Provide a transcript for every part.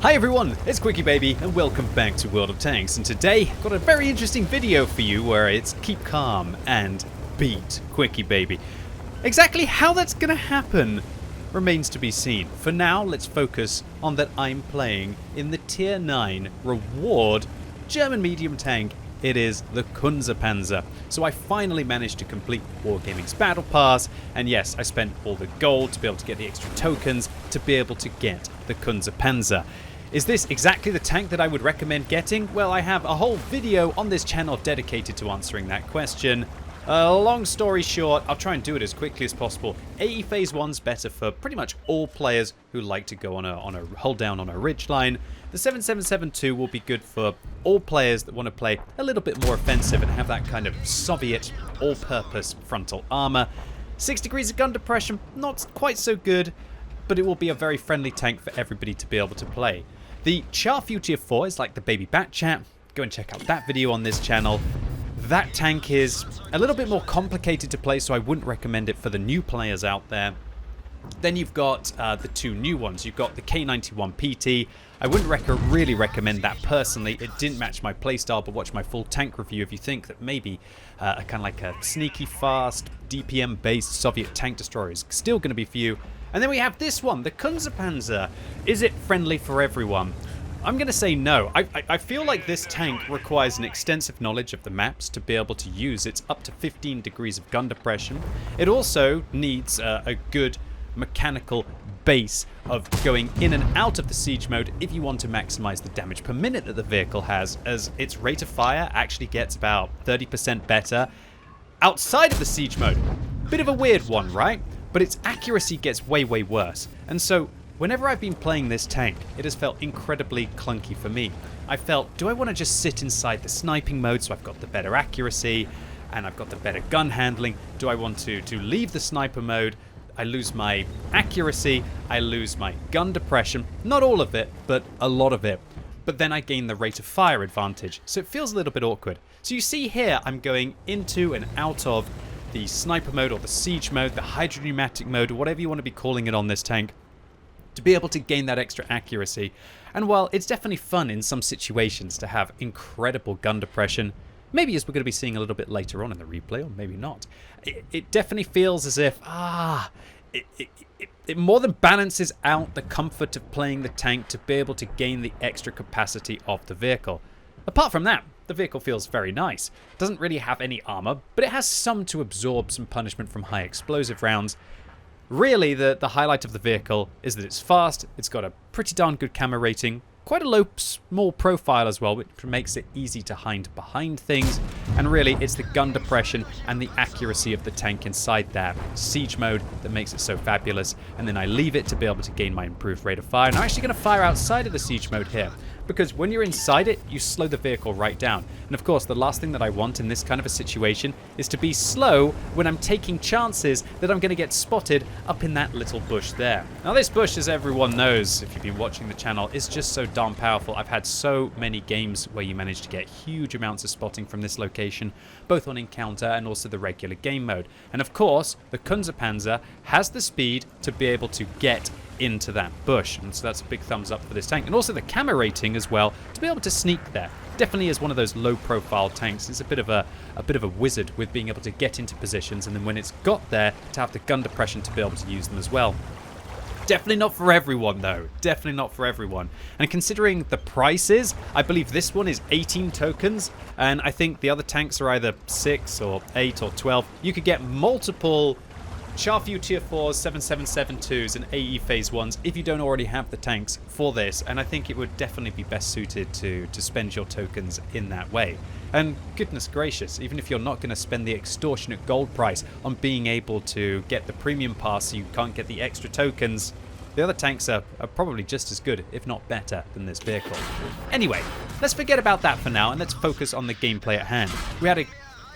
Hi everyone, it's QuickyBaby and welcome back to World of Tanks, and today I've got a very interesting video for you where it's keep calm and beat QuickyBaby. Exactly how that's gonna happen remains to be seen. For now, let's focus on that I'm playing in the tier 9 reward German medium tank. It is the Kunze Panzer. So I finally managed to complete Wargaming's Battle Pass, and yes, I spent all the gold to be able to get the extra tokens to be able to get the Kunze Panzer. Is this exactly the tank that I would recommend getting? Well, I have a whole video on this channel dedicated to answering that question. Long story short, I'll try and do it as quickly as possible. AE Phase 1's better for pretty much all players who like to go on a hold down on a ridgeline. The 7772 will be good for all players that want to play a little bit more offensive and have that kind of Soviet all-purpose frontal armor. 6 degrees of gun depression, not quite so good, but it will be a very friendly tank for everybody to be able to play. The Charfu Tier 4 is like the baby bat chat. Go and check out that video on this channel. That tank is a little bit more complicated to play, so I wouldn't recommend it for the new players out there. Then you've got the two new ones. You've got the K91 PT. I wouldn't really recommend that personally. It didn't match my playstyle, but watch my full tank review if you think that maybe a kind of like a sneaky, fast, DPM-based Soviet tank destroyer is still going to be for you. And then we have this one, the Kunze Panzer. Is it friendly for everyone? I'm going to say no. I feel like this tank requires an extensive knowledge of the maps to be able to use. It's up to 15 degrees of gun depression. It also needs a good mechanical base of going in and out of the siege mode if you want to maximize the damage per minute that the vehicle has, as its rate of fire actually gets about 30% better outside of the siege mode. Bit of a weird one, right? But its accuracy gets way worse. And so whenever I've been playing this tank, it has felt incredibly clunky for me. I felt, do I want to just sit inside the sniping mode so I've got the better accuracy and I've got the better gun handling? Do I want to leave the sniper mode? I lose my accuracy, I lose my gun depression, not all of it, but a lot of it. But then I gain the rate of fire advantage, so it feels a little bit awkward. So you see here, I'm going into and out of the sniper mode or the siege mode, the hydropneumatic mode, or whatever you want to be calling it on this tank, to be able to gain that extra accuracy. And while it's definitely fun in some situations to have incredible gun depression, maybe as we're going to be seeing a little bit later on in the replay, or maybe not, it definitely feels as if, it more than balances out the comfort of playing the tank to be able to gain the extra capacity of the vehicle. Apart from that, the vehicle feels very nice. It doesn't really have any armor, but it has some to absorb some punishment from high explosive rounds. Really, the highlight of the vehicle is that it's fast, it's got a pretty darn good camera rating, quite a low, small profile as well, which makes it easy to hide behind things, and really it's the gun depression and the accuracy of the tank inside that siege mode that makes it so fabulous. And then I leave it to be able to gain my improved rate of fire, and I'm actually going to fire outside of the siege mode here, because when you're inside it, you slow the vehicle right down. And of course, the last thing that I want in this kind of a situation is to be slow when I'm taking chances that I'm going to get spotted up in that little bush there. Now this bush, as everyone knows, if you've been watching the channel, is just so darn powerful. I've had so many games where you manage to get huge amounts of spotting from this location, both on encounter and also the regular game mode. And of course, the Kunze Panzer has the speed to be able to get into that bush, and so that's a big thumbs up for this tank. And also the camera rating as well, to be able to sneak there. Definitely is one of those low profile tanks. It's a bit of a wizard with being able to get into positions, and then when it's got there, to have the gun depression to be able to use them as well. Definitely not for everyone though, definitely not for everyone. And considering the prices, I believe this one is 18 tokens, and I think the other tanks are either 6 or 8 or 12. You could get multiple Charfu Tier 4s, 7772s, and AE Phase 1s if you don't already have the tanks for this, and I think it would definitely be best suited to spend your tokens in that way. And goodness gracious, even if you're not going to spend the extortionate gold price on being able to get the premium pass so you can't get the extra tokens, the other tanks are probably just as good, if not better, than this vehicle. Anyway, let's forget about that for now, and let's focus on the gameplay at hand. We had a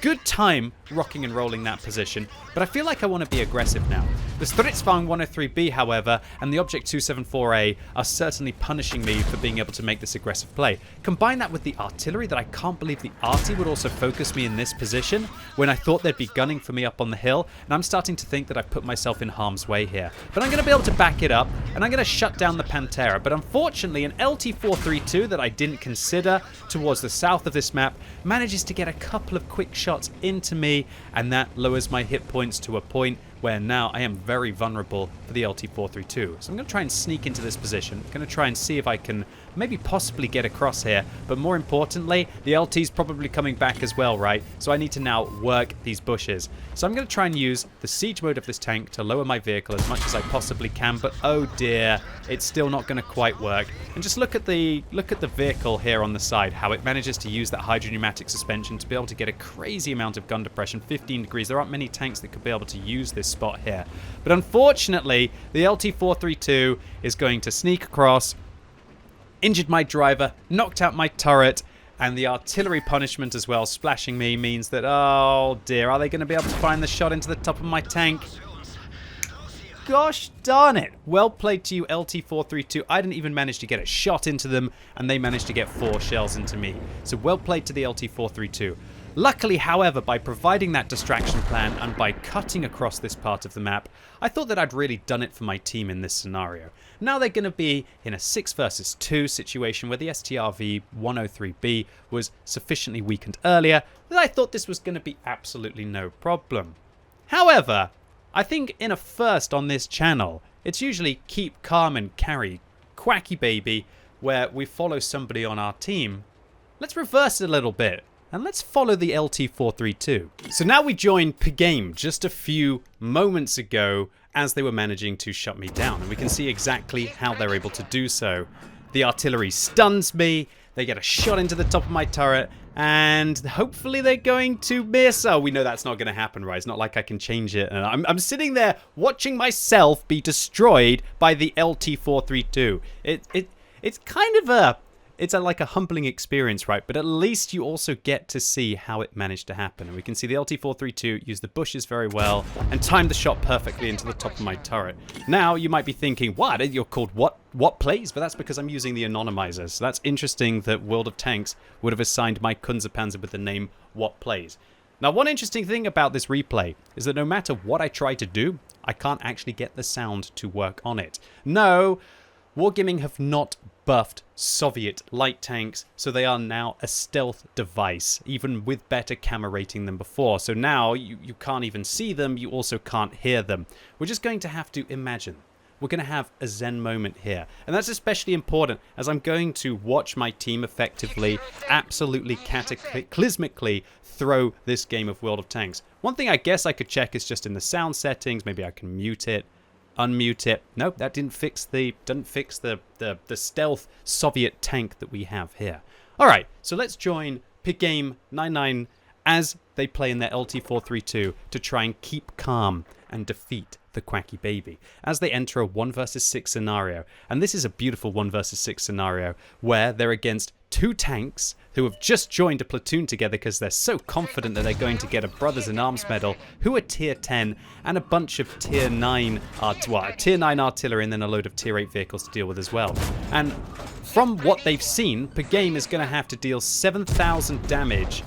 good time rocking and rolling that position, but I feel like I want to be aggressive now. The Stridsvagn 103B, however, and the Object 274A are certainly punishing me for being able to make this aggressive play. Combine that with the artillery that I can't believe the arty would also focus me in this position when I thought they'd be gunning for me up on the hill, and I'm starting to think that I've put myself in harm's way here. But I'm going to be able to back it up, and I'm going to shut down the Pantera. But unfortunately, an LT-432 that I didn't consider towards the south of this map manages to get a couple of quick shots into me, and that lowers my hit points to a point where now I am very vulnerable for the LT-432. So I'm going to try and sneak into this position. I'm going to try and see if I can maybe possibly get across here. But more importantly, the LT's probably coming back as well, right? So I need to now work these bushes. So I'm going to try and use the siege mode of this tank to lower my vehicle as much as I possibly can. But oh dear, it's still not going to quite work. And just look at the vehicle here on the side, how it manages to use that hydropneumatic suspension to be able to get a crazy amount of gun depression, 15 degrees. There aren't many tanks that could be able to use this spot here. But unfortunately, the LT-432 is going to sneak across, injured my driver, knocked out my turret, and the artillery punishment as well, splashing me, means that, oh dear, are they going to be able to find the shot into the top of my tank? Gosh darn it. Well played to you, LT-432. I didn't even manage to get a shot into them, and they managed to get 4 shells into me. So well played to the LT-432. Luckily, however, by providing that distraction plan and by cutting across this part of the map, I thought that I'd really done it for my team in this scenario. Now they're going to be in a 6 versus 2 situation where the STRV-103B was sufficiently weakened earlier that I thought this was going to be absolutely no problem. However, I think in a first on this channel, it's usually keep calm and carry QuickyBaby, where we follow somebody on our team. Let's reverse it a little bit. And let's follow the LT-432. So now we join Pigame just a few moments ago as they were managing to shut me down. And we can see exactly how they're able to do so. The artillery stuns me, they get a shot into the top of my turret, and hopefully they're going to miss. Oh, we know that's not going to happen, right? It's not like I can change it. And I'm sitting there watching myself be destroyed by the LT-432. It's kind of a... It's like a humbling experience, right? But at least you also get to see how it managed to happen. And we can see the LT-432 use the bushes very well and time the shot perfectly into the top of my turret. Now, you might be thinking, what? You're called what plays? But that's because I'm using the anonymizer. So that's interesting that World of Tanks would have assigned my Kunze Panzer with the name What Plays. Now, one interesting thing about this replay is that no matter what I try to do, I can't actually get the sound to work on it. No, Wargaming have not buffed Soviet light tanks, so they are now a stealth device, even with better camera rating than before. So now you can't even see them, you also can't hear them. We're just going to have to imagine. We're going to have a zen moment here. And that's especially important as I'm going to watch my team effectively, absolutely cataclysmically throw this game of World of Tanks. One thing I guess I could check is just in the sound settings. Maybe I can mute it. Unmute it. Nope, that didn't fix the stealth Soviet tank that we have here. All right, so let's join Pigame 99 as they play in their LT-432 to try and keep calm and defeat the QuickyBaby as they enter a 1 versus 6 scenario. And this is a beautiful 1 versus 6 scenario where they're against 2 tanks who have just joined a platoon together because they're so confident that they're going to get a Brothers in Arms medal, who are tier 10, and a bunch of tier 9 artillery and then a load of tier 8 vehicles to deal with as well. And from what they've seen, Pigame is going to have to deal 7,000 damage.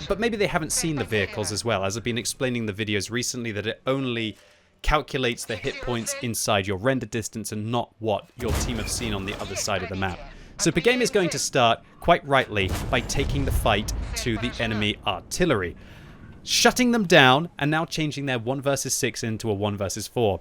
But maybe they haven't seen the vehicles as well, as I've been explaining the videos recently that it only calculates the hit points inside your render distance and not what your team have seen on the other side of the map. So Pigame is going to start, quite rightly, by taking the fight to the enemy artillery, shutting them down and now changing their 1 versus 6 into a 1 versus 4.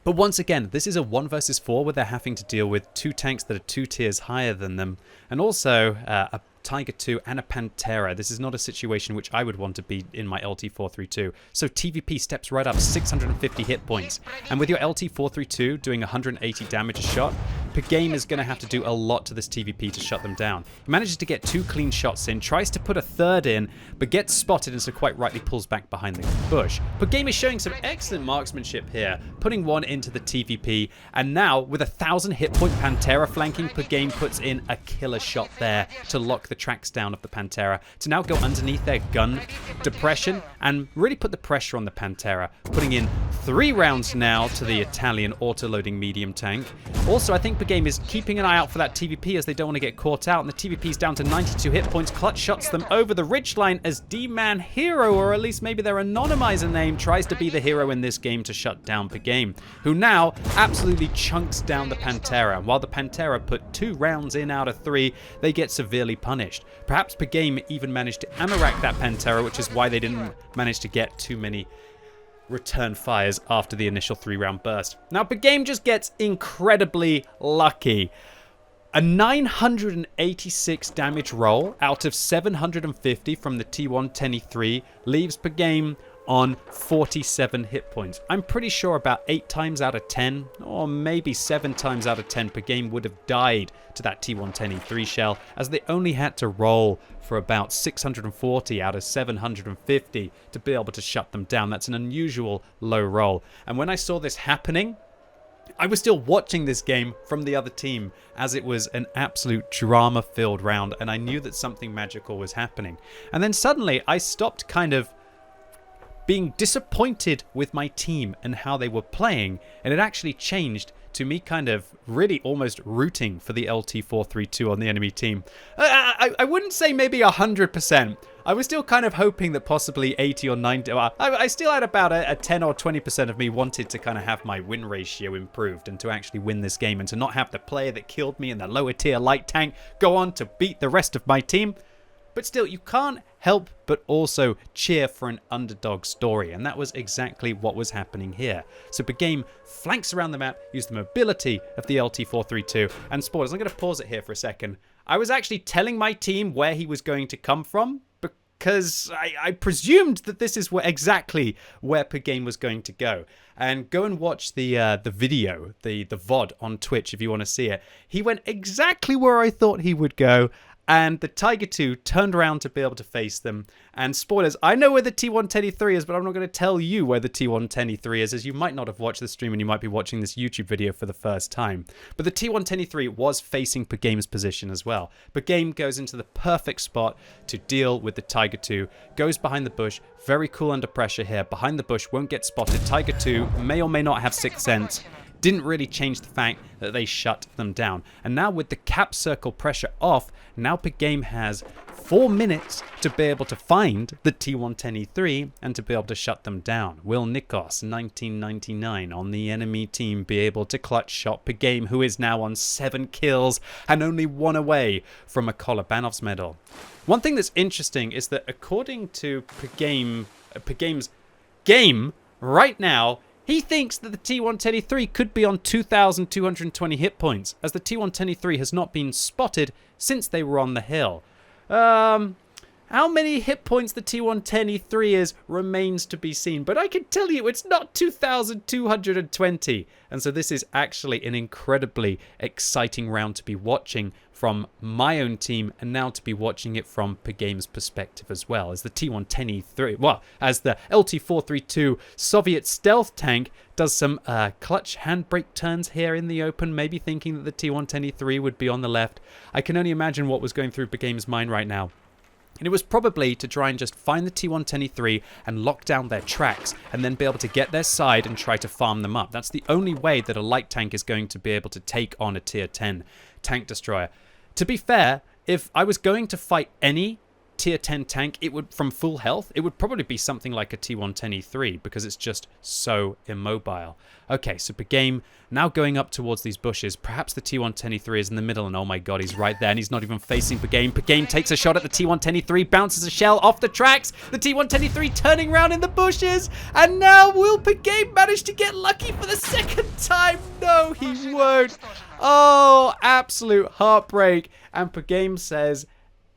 But once again, this is a 1 versus 4 where they're having to deal with 2 tanks that are 2 tiers higher than them, and also a Tiger II and a Pantera. This is not a situation which I would want to be in my LT-432. So TVP steps right up, 650 hit points. And with your LT-432 doing 180 damage a shot, Game is going to have to do a lot to this TVP to shut them down. He manages to get 2 clean shots in, tries to put a third in, but gets spotted and so quite rightly pulls back behind the bush. Game is showing some excellent marksmanship here, putting one into the TVP, and now with 1,000 hit point Pantera flanking, Game puts in a killer shot there to lock the tracks down of the Pantera, to now go underneath their gun depression and really put the pressure on the Pantera, putting in 3 rounds now to the Italian auto-loading medium tank. Also, I think Game is keeping an eye out for that TVP as they don't want to get caught out, and the TVP's down to 92 hit points. Clutch shots them over the ridgeline as D-Man Hero, or at least maybe their anonymizer name, tries to be the hero in this game to shut down Game, who now absolutely chunks down the Pantera. While the Pantera put 2 rounds in out of 3, they get severely punished. Perhaps Game even managed to ammo rack that Pantera, which is why they didn't manage to get too many return fires after the initial 3-round burst. Now, Game just gets incredibly lucky. A 986 damage roll out of 750 from the T110E3 leaves Game on 47 hit points. I'm pretty sure about 8 times out of 10, or maybe 7 times out of 10, Game would have died to that T110E3 shell, as they only had to roll for about 640 out of 750 to be able to shut them down. That's an unusual low roll. And when I saw this happening, I was still watching this game from the other team, as it was an absolute drama-filled round, and I knew that something magical was happening. And then suddenly I stopped kind of being disappointed with my team and how they were playing, and it actually changed to me kind of really almost rooting for the LT432 on the enemy team. I wouldn't say maybe 100%. I was still kind of hoping that possibly 80 or 90. I still had about a 10 or 20% of me wanted to kind of have my win ratio improved and to actually win this game and to not have the player that killed me in the lower tier light tank go on to beat the rest of my team. But still, you can't help but also cheer for an underdog story, and that was exactly what was happening here. So Game flanks around the map, use the mobility of the LT432, and spoilers, I'm going to pause it here for a second. I was actually telling my team where he was going to come from, because I presumed that this is exactly where Game was going to go. And go and watch the video, the VOD on Twitch if you want to see it. He went exactly where I thought he would go, and the Tiger 2 turned around to be able to face them. And spoilers, I know where the T110E3 is, but I'm not going to tell you where the T110E3 is, as you might not have watched the stream and you might be watching this YouTube video for the first time. But the T110E3 was facing Game's position as well. Game goes into the perfect spot to deal with the Tiger 2, goes behind the bush, very cool under pressure here, behind the bush, won't get spotted. Tiger 2 may or may not have 6th sense. Didn't really change the fact that they shut them down. And now with the cap circle pressure off, now Game has 4 minutes to be able to find the T110E3 and to be able to shut them down. Will Nikos, 1999, on the enemy team be able to clutch shot Game, who is now on 7 kills and only 1 away from a Kolobanov's medal? One thing that's interesting is that according to Game's game right now, he thinks that the T110E3 could be on 2,220 hit points, as the T110E3 has not been spotted since they were on the hill. How many hit points the T110E3 is remains to be seen, but I can tell you it's not 2,220. And so this is actually an incredibly exciting round to be watching from my own team, and now to be watching it from Game's perspective as well, as the T110E3, well, as the LT432 Soviet stealth tank does some clutch handbrake turns here in the open, maybe thinking that the T110E3 would be on the left. I can only imagine what was going through Game's mind right now. And it was probably to try and just find the T110E3 and lock down their tracks, and then be able to get their side and try to farm them up. That's the only way that a light tank is going to be able to take on a tier 10 tank destroyer. To be fair, if I was going to fight any tier 10 tank, it would, from full health, it would probably be something like a T110E3, because it's just so immobile. Okay, so Game now going up towards these bushes. Perhaps the T110E3 is in the middle, and oh my god, he's right there, and he's not even facing Game. Game takes a shot at the T110E3, bounces a shell off the tracks. The T110E3 turning around in the bushes, and now will Game manage to get lucky for the 2nd time? No, he won't. Oh, absolute heartbreak. And Game says,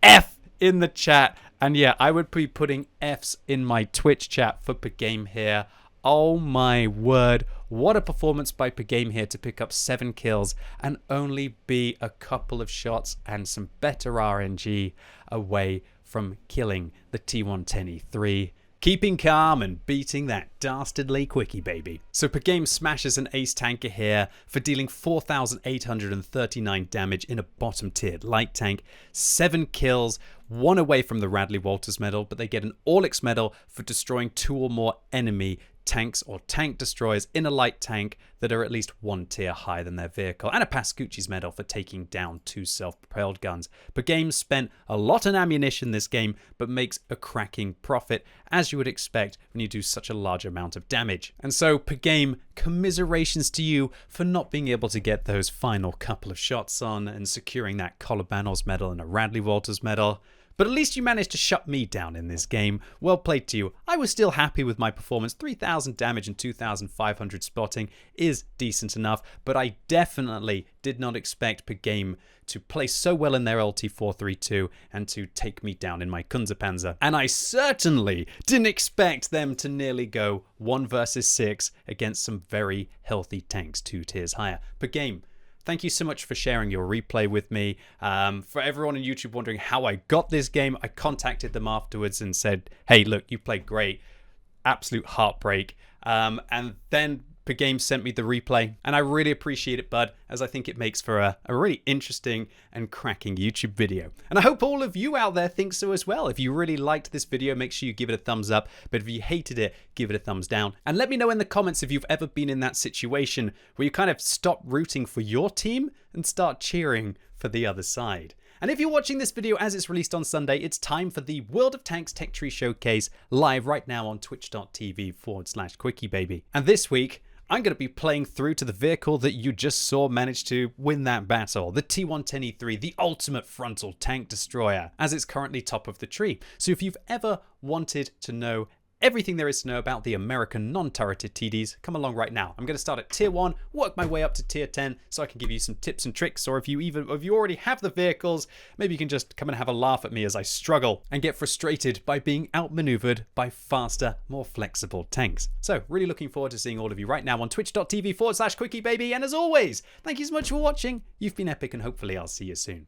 F in the chat. And yeah, I would be putting Fs in my Twitch chat for Game here. Oh my word, what a performance by Pagame here to pick up 7 kills and only be a couple of shots and some better RNG away from killing the T110E3. Keeping calm and beating that dastardly QuickyBaby. So Pagame smashes an ace tanker here for dealing 4,839 damage in a bottom tiered light tank, 7 kills, 1 away from the Radley Walters medal, but they get an Orlix medal for destroying 2 or more enemy tanks or tank destroyers in a light tank that are at least 1 tier higher than their vehicle, and a Pascucci's medal for taking down 2 self-propelled guns. Pagame spent a lot on ammunition this game, but makes a cracking profit, as you would expect when you do such a large amount of damage. And so Pagame, commiserations to you for not being able to get those final couple of shots on and securing that Colobanos medal and a Radley Walters medal. But at least you managed to shut me down in this game. Well played to you. I was still happy with my performance. 3,000 damage and 2,500 spotting is decent enough, but I definitely did not expect Pagame to play so well in their LT432 and to take me down in my Kunze Panzer. And I certainly didn't expect them to nearly go 1 versus 6 against some very healthy tanks 2 tiers higher. Pagame, thank you so much for sharing your replay with me. For everyone on YouTube wondering how I got this game, I contacted them afterwards and said, hey, look, you played great. Absolute heartbreak. And then Pagame sent me the replay, and I really appreciate it, bud, as I think it makes for a really interesting and cracking YouTube video. And I hope all of you out there think so as well. If you really liked this video, make sure you give it a thumbs up, but if you hated it, give it a thumbs down. And let me know in the comments if you've ever been in that situation where you kind of stop rooting for your team and start cheering for the other side. And if you're watching this video as it's released on Sunday, it's time for the World of Tanks Tech Tree Showcase live right now on twitch.tv/QuickyBaby. And this week, I'm going to be playing through to the vehicle that you just saw manage to win that battle, the T110E3, the ultimate frontal tank destroyer, as it's currently top of the tree. So if you've ever wanted to know everything there is to know about the American non-turreted TDs, come along right now. I'm going to start at tier 1, work my way up to tier 10 so I can give you some tips and tricks, or if you already have the vehicles, maybe you can just come and have a laugh at me as I struggle and get frustrated by being outmaneuvered by faster, more flexible tanks. So really looking forward to seeing all of you right now on twitch.tv/QuickyBaby, and as always, thank you so much for watching. You've been epic and hopefully I'll see you soon.